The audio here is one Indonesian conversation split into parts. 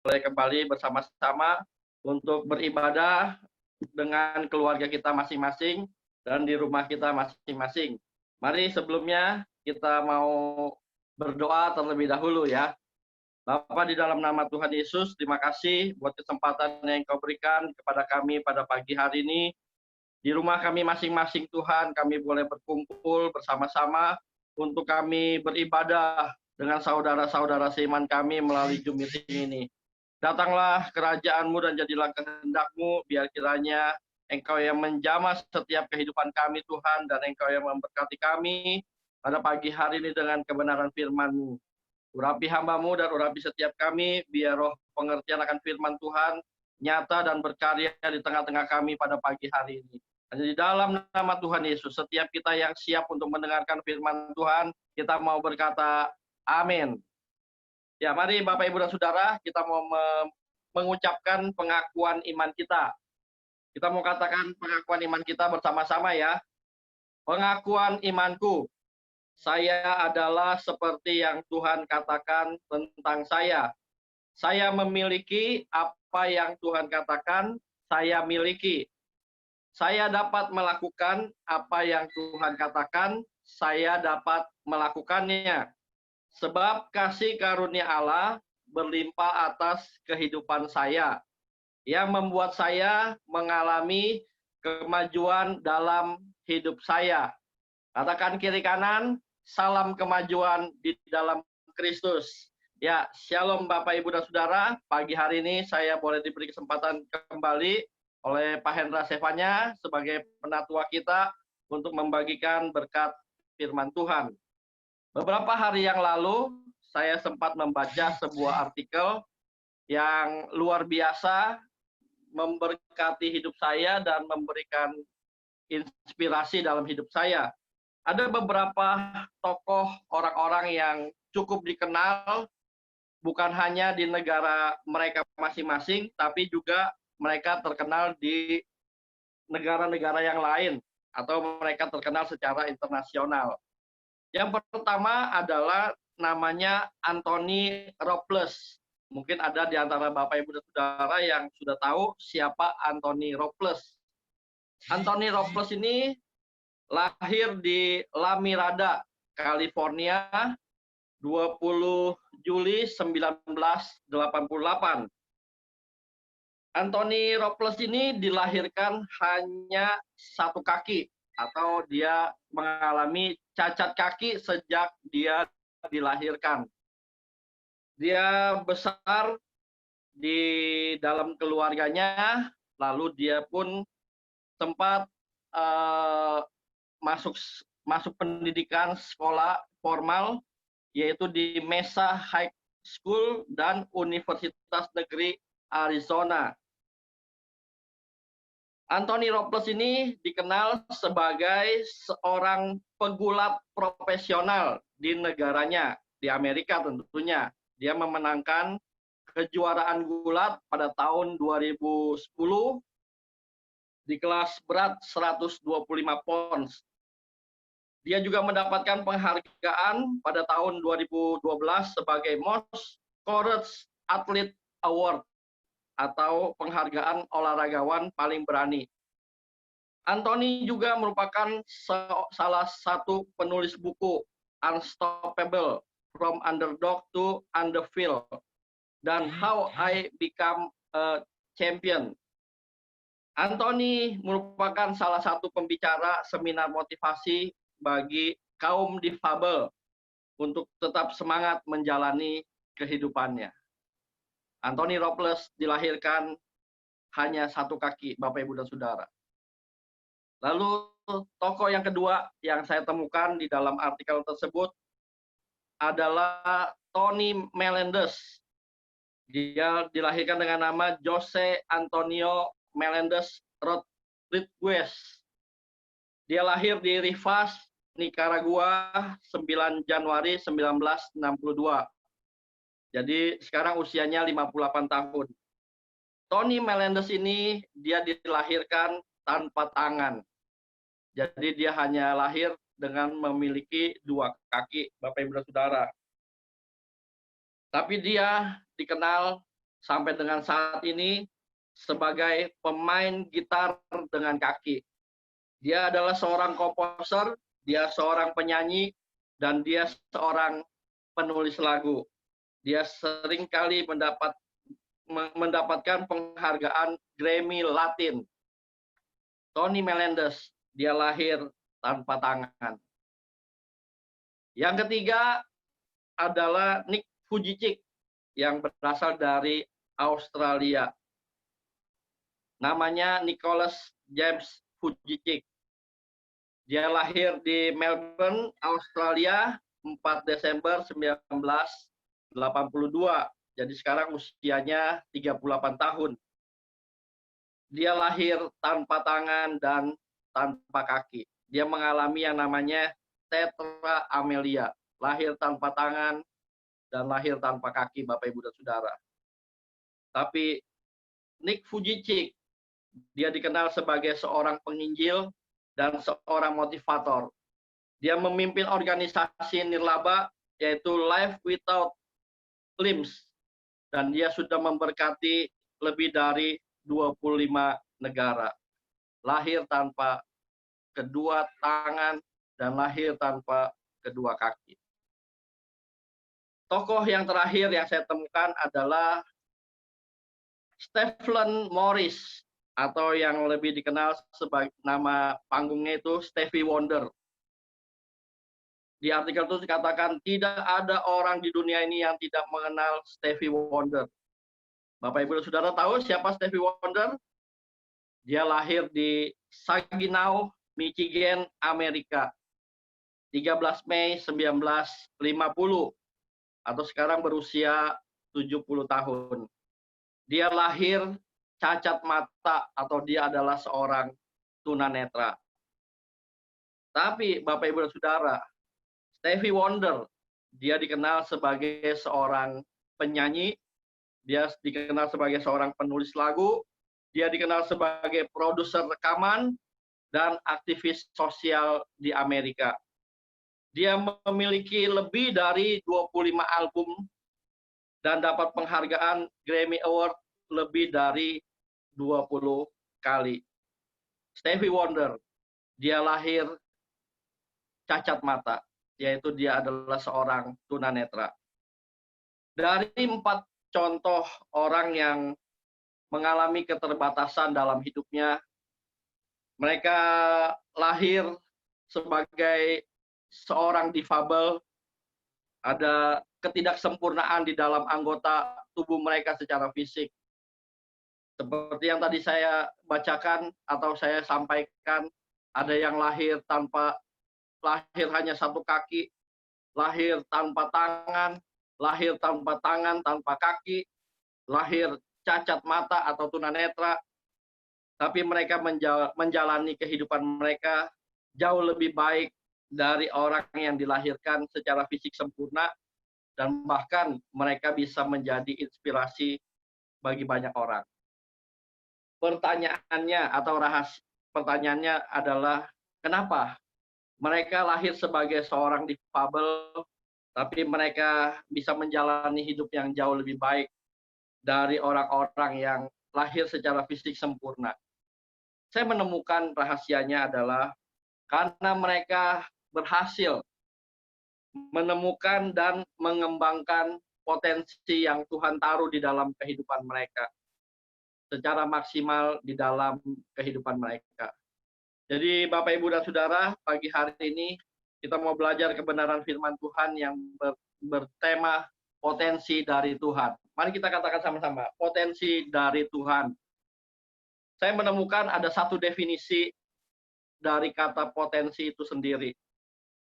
boleh kembali bersama-sama untuk beribadah dengan keluarga kita masing-masing dan di rumah kita masing-masing. Mari sebelumnya kita mau berdoa terlebih dahulu ya. Bapa di dalam nama Tuhan Yesus, terima kasih buat kesempatan yang Kau berikan kepada kami pada pagi hari ini. Di rumah kami masing-masing Tuhan, kami boleh berkumpul bersama-sama untuk kami beribadah dengan saudara-saudara seiman kami melalui Zoom meeting ini. Datanglah kerajaan-Mu dan jadilah kehendak-Mu, biar kiranya Engkau yang menjamah setiap kehidupan kami Tuhan, dan Engkau yang memberkati kami pada pagi hari ini dengan kebenaran firman-Mu. Urapi hamba-Mu dan urapi setiap kami, biar roh pengertian akan firman Tuhan nyata dan berkarya di tengah-tengah kami pada pagi hari ini. Hanya di dalam nama Tuhan Yesus, setiap kita yang siap untuk mendengarkan firman Tuhan, kita mau berkata amin. Ya, mari Bapak, Ibu, dan Saudara, kita mau mengucapkan pengakuan iman kita. Kita mau katakan pengakuan iman kita bersama-sama ya. Pengakuan imanku, saya adalah seperti yang Tuhan katakan tentang saya. Saya memiliki apa yang Tuhan katakan saya miliki. Saya dapat melakukan apa yang Tuhan katakan saya dapat melakukannya. Sebab kasih karunia Allah berlimpah atas kehidupan saya, yang membuat saya mengalami kemajuan dalam hidup saya. Katakan kiri kanan, salam kemajuan di dalam Kristus. Ya, shalom Bapak, Ibu, dan Saudara. Pagi hari ini saya boleh diberi kesempatan kembali oleh Pak Hendra Sevanya sebagai penatua kita untuk membagikan berkat firman Tuhan. Beberapa hari yang lalu, saya sempat membaca sebuah artikel yang luar biasa memberkati hidup saya dan memberikan inspirasi dalam hidup saya. Ada beberapa tokoh orang-orang yang cukup dikenal, bukan hanya di negara mereka masing-masing, tapi juga mereka terkenal di negara-negara yang lain, atau mereka terkenal secara internasional. Yang pertama adalah namanya Anthony Robles. Mungkin ada di antara Bapak, Ibu, dan Saudara yang sudah tahu siapa Anthony Robles. Anthony Robles ini lahir di La Mirada, California, 20 Juli 1988. Anthony Robles ini dilahirkan hanya satu kaki, atau dia mengalami cacat kaki sejak dia dilahirkan. Dia besar di dalam keluarganya, lalu dia pun sempat masuk pendidikan sekolah formal, yaitu di Mesa High School dan Universitas Negeri Arizona. Anthony Robles ini dikenal sebagai seorang pegulat profesional di negaranya, di Amerika tentunya. Dia memenangkan kejuaraan gulat pada tahun 2010 di kelas berat 125 pounds. Dia juga mendapatkan penghargaan pada tahun 2012 sebagai Most Courage Athlete Award, atau penghargaan olahragawan paling berani. Anthony juga merupakan salah satu penulis buku Unstoppable: From Underdog to Underfield dan How I Become a Champion. Anthony merupakan salah satu pembicara seminar motivasi bagi kaum difabel untuk tetap semangat menjalani kehidupannya. Anthony Robles dilahirkan hanya satu kaki, Bapak, Ibu, dan Saudara. Lalu tokoh yang kedua yang saya temukan di dalam artikel tersebut adalah Tony Melendez. Dia dilahirkan dengan nama Jose Antonio Melendez Rodriguez. Dia lahir di Rivas, Nicaragua, 9 Januari 1962. Jadi sekarang usianya 58 tahun. Tony Melendez ini dia dilahirkan tanpa tangan. Jadi dia hanya lahir dengan memiliki 2 kaki, Bapak, Ibu, dan Saudara. Tapi dia dikenal sampai dengan saat ini sebagai pemain gitar dengan kaki. Dia adalah seorang komposer, dia seorang penyanyi, dan dia seorang penulis lagu. Dia seringkali mendapatkan penghargaan Grammy Latin. Tony Melendez, dia lahir tanpa tangan. Yang ketiga adalah Nick Vujicic yang berasal dari Australia. Namanya Nicholas James Vujicic. Dia lahir di Melbourne, Australia, 4 Desember 1982. Jadi sekarang usianya 38 tahun. Dia lahir tanpa tangan dan tanpa kaki. Dia mengalami yang namanya tetra amelia, lahir tanpa tangan dan lahir tanpa kaki, Bapak Ibu dan Saudara. Tapi Nick Vujicic, dia dikenal sebagai seorang penginjil dan seorang motivator. Dia memimpin organisasi nirlaba yaitu Life Without Limbs, dan dia sudah memberkati lebih dari 25 negara. Lahir tanpa kedua tangan dan lahir tanpa kedua kaki. Tokoh yang terakhir yang saya temukan adalah Stephen Morris, atau yang lebih dikenal sebagai nama panggungnya itu Stevie Wonder. Di artikel itu dikatakan tidak ada orang di dunia ini yang tidak mengenal Stevie Wonder. Bapak Ibu dan Saudara tahu siapa Stevie Wonder? Dia lahir di Saginaw, Michigan, Amerika. 13 Mei 1950 atau sekarang berusia 70 tahun. Dia lahir cacat mata atau dia adalah seorang tunanetra. Tapi Bapak Ibu dan Saudara, Stevie Wonder, dia dikenal sebagai seorang penyanyi, dia dikenal sebagai seorang penulis lagu, dia dikenal sebagai produser rekaman dan aktivis sosial di Amerika. Dia memiliki lebih dari 25 album dan dapat penghargaan Grammy Award lebih dari 20 kali. Stevie Wonder, dia lahir cacat mata, yaitu dia adalah seorang tunanetra. Dari 4 contoh orang yang mengalami keterbatasan dalam hidupnya, mereka lahir sebagai seorang difabel, ada ketidaksempurnaan di dalam anggota tubuh mereka secara fisik. Seperti yang tadi saya bacakan atau saya sampaikan, ada yang lahir hanya satu kaki, lahir tanpa tangan, tanpa kaki, lahir cacat mata atau tunanetra, tapi mereka menjalani kehidupan mereka jauh lebih baik dari orang yang dilahirkan secara fisik sempurna, dan bahkan mereka bisa menjadi inspirasi bagi banyak orang. Pertanyaannya adalah kenapa mereka lahir sebagai seorang difabel, tapi mereka bisa menjalani hidup yang jauh lebih baik dari orang-orang yang lahir secara fisik sempurna. Saya menemukan rahasianya adalah karena mereka berhasil menemukan dan mengembangkan potensi yang Tuhan taruh di dalam kehidupan mereka secara maksimal di dalam kehidupan mereka. Jadi Bapak, Ibu, dan Saudara, pagi hari ini kita mau belajar kebenaran firman Tuhan yang bertema potensi dari Tuhan. Mari kita katakan sama-sama, potensi dari Tuhan. Saya menemukan ada satu definisi dari kata potensi itu sendiri.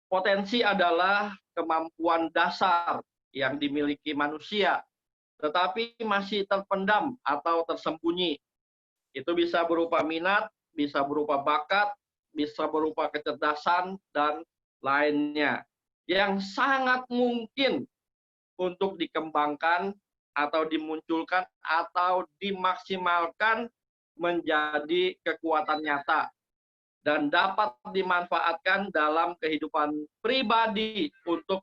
Potensi adalah kemampuan dasar yang dimiliki manusia, tetapi masih terpendam atau tersembunyi. Itu bisa berupa minat, bisa berupa bakat, bisa berupa kecerdasan, dan lainnya. Yang sangat mungkin untuk dikembangkan atau dimunculkan atau dimaksimalkan menjadi kekuatan nyata dan dapat dimanfaatkan dalam kehidupan pribadi untuk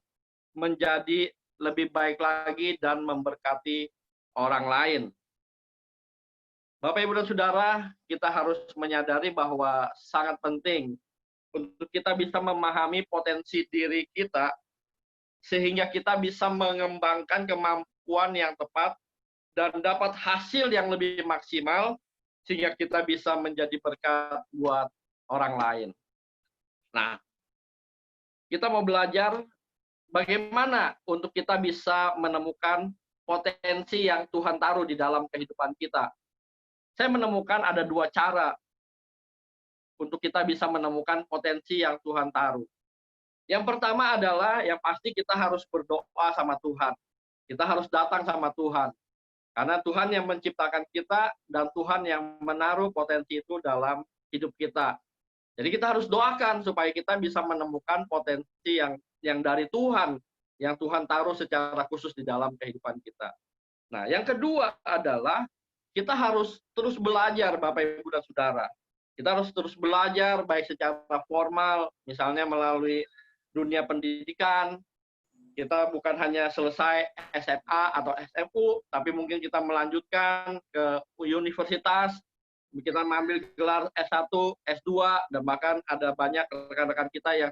menjadi lebih baik lagi dan memberkati orang lain. Bapak, Ibu, dan Saudara, kita harus menyadari bahwa sangat penting untuk kita bisa memahami potensi diri kita, sehingga kita bisa mengembangkan kemampuan yang tepat dan dapat hasil yang lebih maksimal, sehingga kita bisa menjadi berkat buat orang lain. Nah, kita mau belajar bagaimana untuk kita bisa menemukan potensi yang Tuhan taruh di dalam kehidupan kita. Saya menemukan ada 2 cara untuk kita bisa menemukan potensi yang Tuhan taruh. Yang pertama adalah yang pasti kita harus berdoa sama Tuhan. Kita harus datang sama Tuhan. Karena Tuhan yang menciptakan kita dan Tuhan yang menaruh potensi itu dalam hidup kita. Jadi kita harus doakan supaya kita bisa menemukan potensi yang dari Tuhan, yang Tuhan taruh secara khusus di dalam kehidupan kita. Nah, yang kedua adalah kita harus terus belajar, Bapak, Ibu, dan Saudara. Kita harus terus belajar, baik secara formal, misalnya melalui dunia pendidikan. Kita bukan hanya selesai SMA atau SMU, tapi mungkin kita melanjutkan ke universitas, kita mengambil gelar S1, S2, dan bahkan ada banyak rekan-rekan kita yang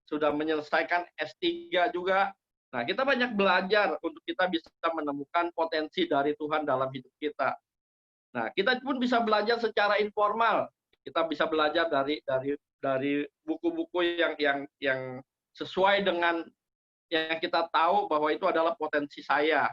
sudah menyelesaikan S3 juga. Nah, kita banyak belajar untuk kita bisa menemukan potensi dari Tuhan dalam hidup kita. Nah, kita pun bisa belajar secara informal. Kita bisa belajar dari buku-buku yang sesuai dengan yang kita tahu bahwa itu adalah potensi saya.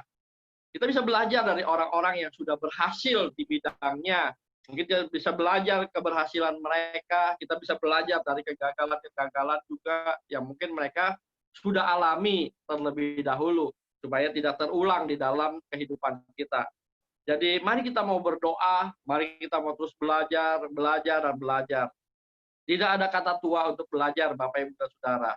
Kita bisa belajar dari orang-orang yang sudah berhasil di bidangnya. Mungkin kita bisa belajar keberhasilan mereka, kita bisa belajar dari kegagalan-kegagalan juga yang mungkin mereka sudah alami terlebih dahulu, supaya tidak terulang di dalam kehidupan kita. Jadi mari kita mau berdoa, mari kita mau terus belajar, dan belajar. Tidak ada kata tua untuk belajar, Bapak, Ibu, dan Saudara.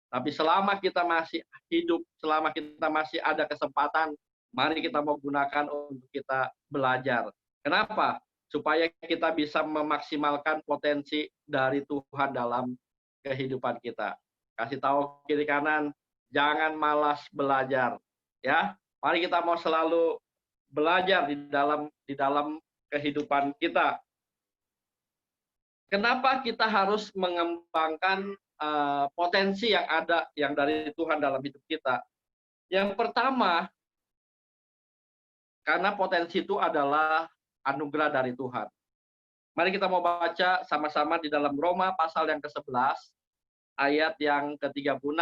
Tapi selama kita masih hidup, selama kita masih ada kesempatan, mari kita mau gunakan untuk kita belajar. Kenapa? Supaya kita bisa memaksimalkan potensi dari Tuhan dalam kehidupan kita. Kasih tahu kiri kanan, jangan malas belajar. Ya, mari kita mau selalu belajar di dalam kehidupan kita. Kenapa kita harus mengembangkan potensi yang ada yang dari Tuhan dalam hidup kita? Yang pertama, karena potensi itu adalah anugerah dari Tuhan. Mari kita mau baca sama-sama di dalam Roma pasal yang ke-11 ayat yang ke-36.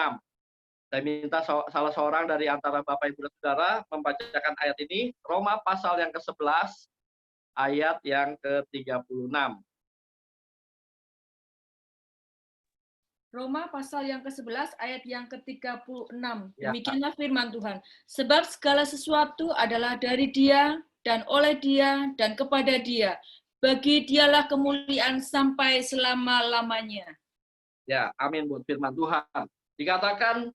Saya minta salah seorang dari antara Bapak, Ibu, dan Saudara membacakan ayat ini, Roma pasal yang ke-11 ayat yang ke-36. Roma pasal yang ke-11 ayat yang ke-36. Ya. Demikianlah firman Tuhan. Sebab segala sesuatu adalah dari Dia dan oleh Dia dan kepada Dia. Bagi Dialah kemuliaan sampai selama-lamanya. Ya, amin buat firman Tuhan. Dikatakan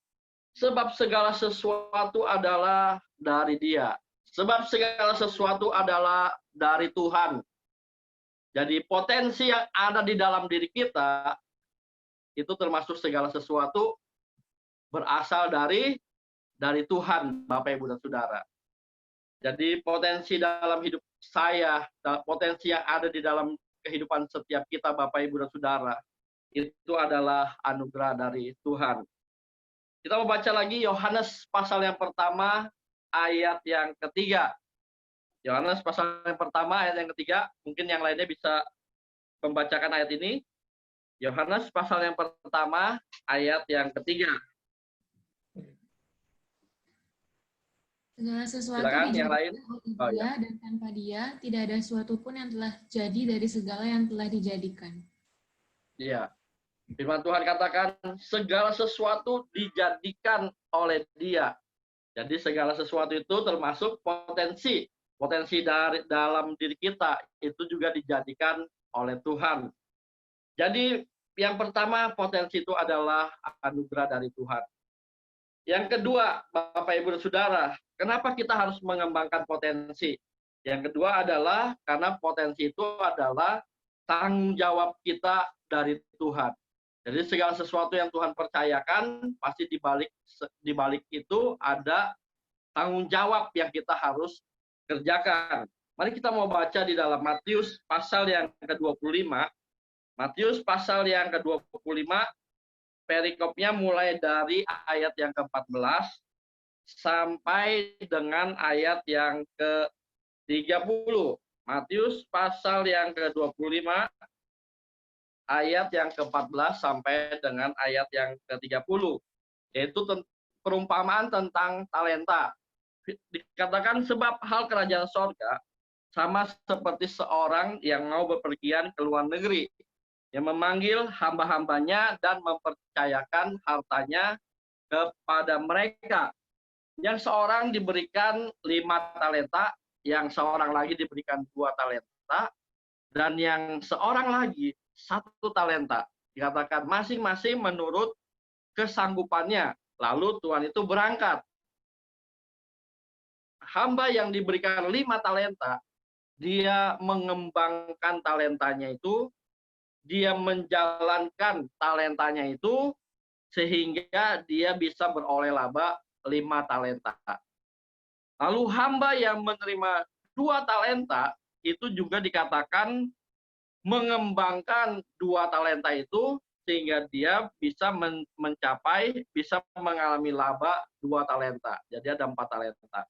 sebab segala sesuatu adalah dari Dia. Sebab segala sesuatu adalah dari Tuhan. Jadi potensi yang ada di dalam diri kita itu termasuk segala sesuatu berasal dari Tuhan, Bapak, Ibu, dan Saudara. Jadi potensi dalam hidup saya, potensi yang ada di dalam kehidupan setiap kita, Bapak, Ibu, dan Saudara, itu adalah anugerah dari Tuhan. Kita membaca lagi Yohanes pasal yang pertama, ayat yang ketiga. Yohanes pasal yang pertama, ayat yang ketiga. Mungkin yang lainnya bisa membacakan ayat ini. Yohanes pasal yang pertama, ayat yang ketiga. Segala sesuatu Silakan, yang lain. oleh Dia dan tanpa Dia tidak ada sesuatu pun yang telah jadi dari segala yang telah dijadikan. Iya. Firman Tuhan katakan segala sesuatu dijadikan oleh Dia. Jadi segala sesuatu itu termasuk potensi dari dalam diri kita itu juga dijadikan oleh Tuhan. Jadi yang pertama potensi itu adalah anugerah dari Tuhan. Yang kedua, Bapak, Ibu, dan Saudara, kenapa kita harus mengembangkan potensi? Yang kedua adalah karena potensi itu adalah tanggung jawab kita dari Tuhan. Jadi segala sesuatu yang Tuhan percayakan, pasti di balik itu ada tanggung jawab yang kita harus kerjakan. Mari kita mau baca di dalam Matius pasal yang ke-25. Matius pasal yang ke-25, perikopnya mulai dari ayat yang ke-14 sampai dengan ayat yang ke-30. Matius pasal yang ke-25, ayat yang ke-14 sampai dengan ayat yang ke-30. Yaitu perumpamaan tentang talenta. Dikatakan sebab hal kerajaan sorga sama seperti seorang yang mau bepergian ke luar negeri, yang memanggil hamba-hambanya dan mempercayakan hartanya kepada mereka. Yang seorang diberikan 5 talenta, yang seorang lagi diberikan 2 talenta, dan yang seorang lagi 1 talenta. Dikatakan masing-masing menurut kesanggupannya. Lalu Tuhan itu berangkat. Hamba yang diberikan 5 talenta, dia mengembangkan talentanya itu, dia menjalankan talentanya itu, sehingga dia bisa beroleh laba 5 talenta. Lalu hamba yang menerima 2 talenta, itu juga dikatakan mengembangkan 2 talenta itu, sehingga dia bisa bisa mengalami laba 2 talenta. Jadi ada 4 talenta.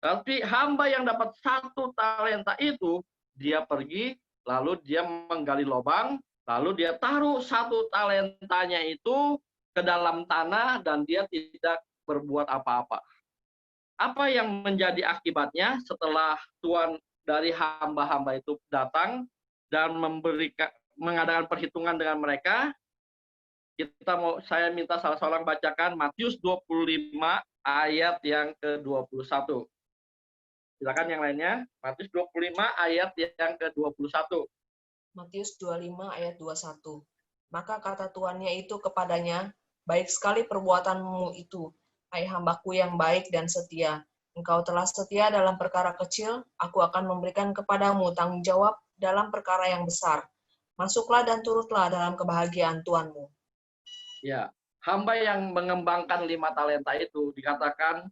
Tapi hamba yang dapat 1 talenta itu, dia pergi, lalu dia menggali lubang, lalu dia taruh 1 talentanya itu ke dalam tanah dan dia tidak berbuat apa-apa. Apa yang menjadi akibatnya setelah Tuhan dari hamba-hamba itu datang dan mengadakan perhitungan dengan mereka? Saya minta salah seorang bacakan Matius 25 ayat yang ke-21. Silakan yang lainnya, Matius 25 ayat yang ke-21. Matius 25 ayat 21. Maka kata tuannya itu kepadanya, baik sekali perbuatanmu itu, hai hambaku yang baik dan setia. Engkau telah setia dalam perkara kecil, aku akan memberikan kepadamu tanggung jawab dalam perkara yang besar. Masuklah dan turutlah dalam kebahagiaan Tuanmu. Ya, hamba yang mengembangkan 5 talenta itu dikatakan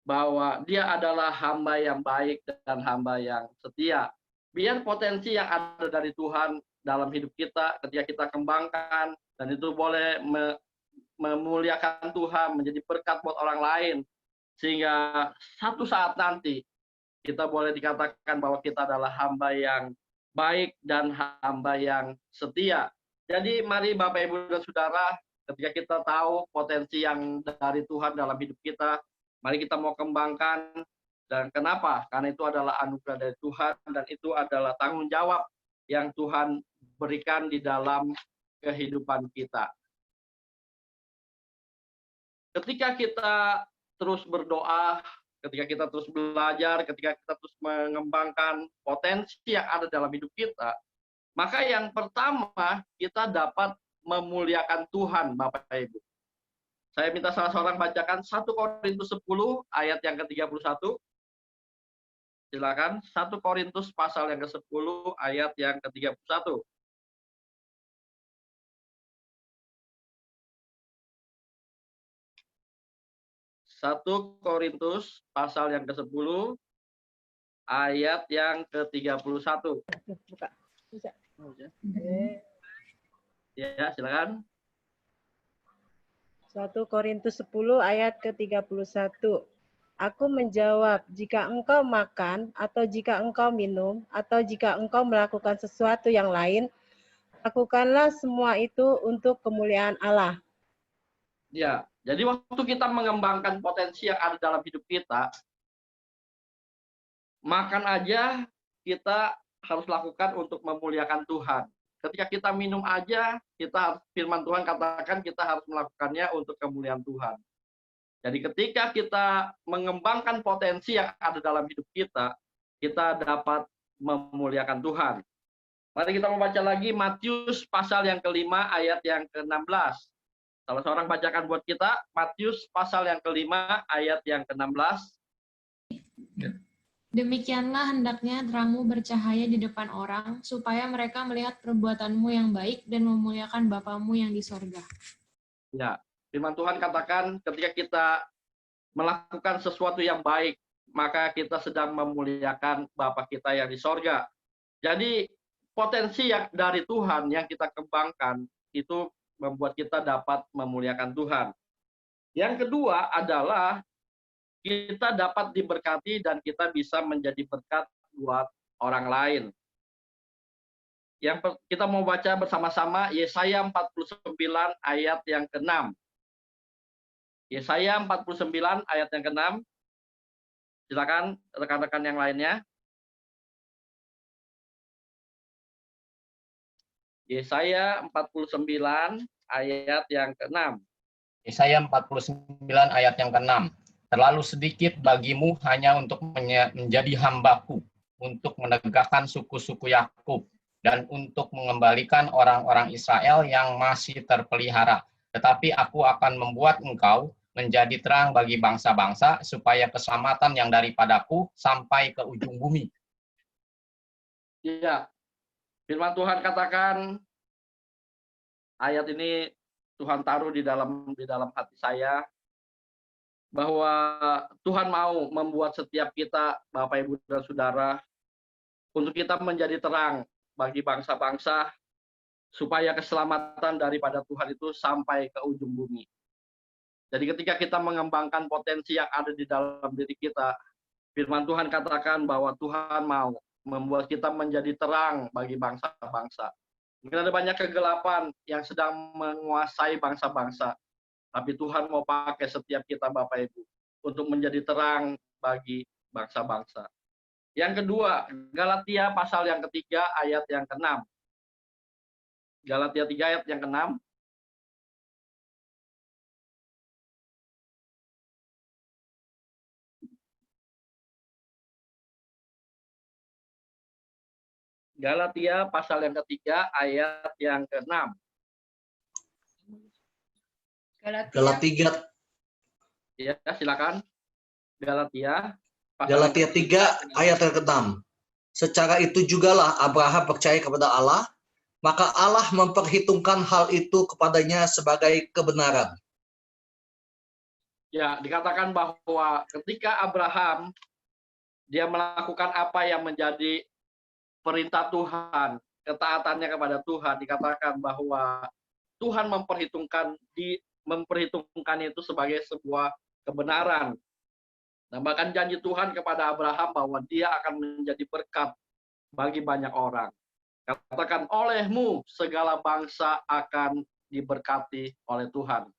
bahwa dia adalah hamba yang baik dan hamba yang setia. Biar potensi yang ada dari Tuhan dalam hidup kita, ketika kita kembangkan, dan itu boleh memuliakan Tuhan, menjadi berkat buat orang lain, sehingga satu saat nanti kita boleh dikatakan bahwa kita adalah hamba yang baik dan hamba yang setia. Jadi mari Bapak, Ibu, dan Saudara, ketika kita tahu potensi yang dari Tuhan dalam hidup kita, mari kita mau kembangkan. Dan kenapa? Karena itu adalah anugerah dari Tuhan dan itu adalah tanggung jawab yang Tuhan berikan di dalam kehidupan kita. Ketika kita terus berdoa, ketika kita terus belajar, ketika kita terus mengembangkan potensi yang ada dalam hidup kita, maka yang pertama kita dapat memuliakan Tuhan, Bapak Ibu. Saya minta salah seorang bacakan 1 Korintus 10 ayat yang ke-31. Silakan, 1 Korintus pasal yang ke-10 ayat yang ke-31. 1 Korintus pasal yang ke-10 ayat yang ke-31. Ya, silakan. 1 Korintus 10 ayat ke-31. Aku menjawab, jika engkau makan, atau jika engkau minum, atau jika engkau melakukan sesuatu yang lain, lakukanlah semua itu untuk kemuliaan Allah. Ya, jadi waktu kita mengembangkan potensi yang ada dalam hidup kita, makan aja kita harus lakukan untuk memuliakan Tuhan. Ketika kita minum aja, firman Tuhan katakan kita harus melakukannya untuk kemuliaan Tuhan. Jadi ketika kita mengembangkan potensi yang ada dalam hidup kita, kita dapat memuliakan Tuhan. Mari kita membaca lagi Matius pasal yang ke-5 ayat yang ke-16. Salah seorang bacakan buat kita, Matius pasal yang ke-5 ayat yang ke-16. Demikianlah hendaknya terangmu bercahaya di depan orang, supaya mereka melihat perbuatanmu yang baik dan memuliakan Bapamu yang di sorga. Ya, firman Tuhan katakan ketika kita melakukan sesuatu yang baik, maka kita sedang memuliakan Bapa kita yang di sorga. Jadi potensi yang dari Tuhan yang kita kembangkan itu membuat kita dapat memuliakan Tuhan. Yang kedua adalah kita dapat diberkati dan kita bisa menjadi berkat buat orang lain. Kita mau baca bersama-sama Yesaya 49 ayat yang ke-6. Yesaya 49 ayat yang ke-6. Silakan rekan-rekan yang lainnya. Yesaya 49 ayat yang ke-6. Yesaya 49 ayat yang ke-6. Terlalu sedikit bagimu hanya untuk menjadi hambaku, untuk menegakkan suku-suku Yakub, dan untuk mengembalikan orang-orang Israel yang masih terpelihara. Tetapi aku akan membuat engkau menjadi terang bagi bangsa-bangsa, supaya keselamatan yang daripadaku sampai ke ujung bumi. Iya, firman Tuhan katakan, ayat ini Tuhan taruh di dalam hati saya, bahwa Tuhan mau membuat setiap kita, Bapak, Ibu, dan Saudara, untuk kita menjadi terang bagi bangsa-bangsa, supaya keselamatan daripada Tuhan itu sampai ke ujung bumi. Jadi ketika kita mengembangkan potensi yang ada di dalam diri kita, firman Tuhan katakan bahwa Tuhan mau membuat kita menjadi terang bagi bangsa-bangsa. Mungkin ada banyak kegelapan yang sedang menguasai bangsa-bangsa, tapi Tuhan mau pakai setiap kita, Bapak Ibu, untuk menjadi terang bagi bangsa-bangsa. Yang kedua, Galatia pasal yang ketiga ayat yang ke-6. Galatia 3 ayat yang ke-6. Galatia pasal yang ketiga ayat yang ke-6. Galatia. Ya, silakan. Galatia 3 ayat yang ke-6. Secara itu jugalah Abraham percaya kepada Allah, maka Allah memperhitungkan hal itu kepadanya sebagai kebenaran. Ya, dikatakan bahwa ketika Abraham dia melakukan apa yang menjadi perintah Tuhan, ketaatannya kepada Tuhan, dikatakan bahwa Tuhan memperhitungkan itu sebagai sebuah kebenaran. Nah, bahkan janji Tuhan kepada Abraham bahwa dia akan menjadi berkat bagi banyak orang. Katakan, olehmu segala bangsa akan diberkati oleh Tuhan.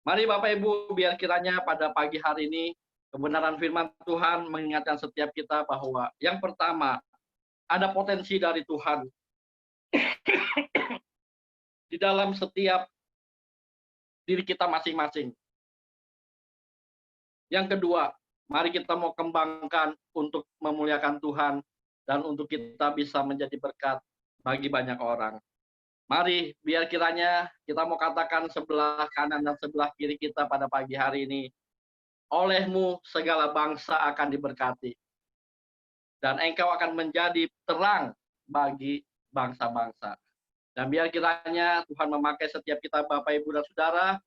Mari Bapak Ibu, biar kiranya pada pagi hari ini kebenaran firman Tuhan mengingatkan setiap kita bahwa yang pertama, ada potensi dari Tuhan di dalam setiap diri kita masing-masing. Yang kedua, mari kita mau kembangkan untuk memuliakan Tuhan dan untuk kita bisa menjadi berkat bagi banyak orang. Mari, biar kiranya kita mau katakan sebelah kanan dan sebelah kiri kita pada pagi hari ini, olehmu segala bangsa akan diberkati. Dan engkau akan menjadi terang bagi bangsa-bangsa. Dan biar kiranya Tuhan memakai setiap kita, Bapak, Ibu, dan Saudara,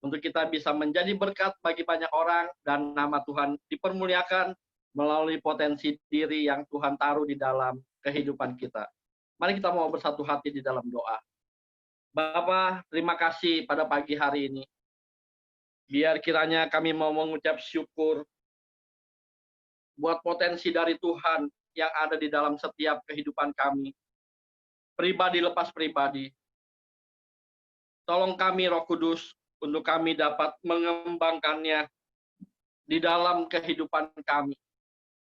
untuk kita bisa menjadi berkat bagi banyak orang, dan nama Tuhan dipermuliakan melalui potensi diri yang Tuhan taruh di dalam kehidupan kita. Mari kita mau bersatu hati di dalam doa. Bapa, terima kasih pada pagi hari ini. Biar kiranya kami mau mengucap syukur buat potensi dari Tuhan yang ada di dalam setiap kehidupan kami. Pribadi lepas pribadi. Tolong kami, Roh Kudus, untuk kami dapat mengembangkannya di dalam kehidupan kami.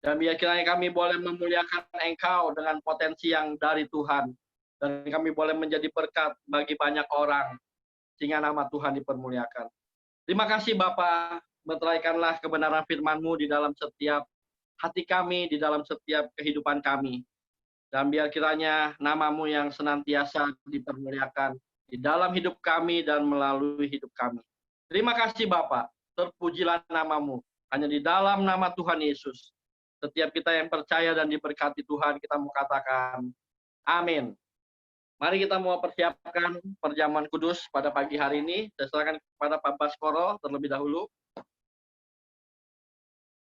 Dan biar kiranya kami boleh memuliakan Engkau dengan potensi yang dari Tuhan. Dan kami boleh menjadi berkat bagi banyak orang, sehingga nama Tuhan dipermuliakan. Terima kasih Bapa, meteraikanlah kebenaran firman-Mu di dalam setiap hati kami, di dalam setiap kehidupan kami. Dan biar kiranya nama-Mu yang senantiasa dipermuliakan di dalam hidup kami dan melalui hidup kami. Terima kasih Bapa, terpujilah nama-Mu. Hanya di dalam nama Tuhan Yesus. Setiap kita yang percaya dan diberkati Tuhan, kita mau katakan amin. Mari kita mau persiapkan perjamuan kudus pada pagi hari ini. Saya serahkan kepada Pak Baskoro terlebih dahulu.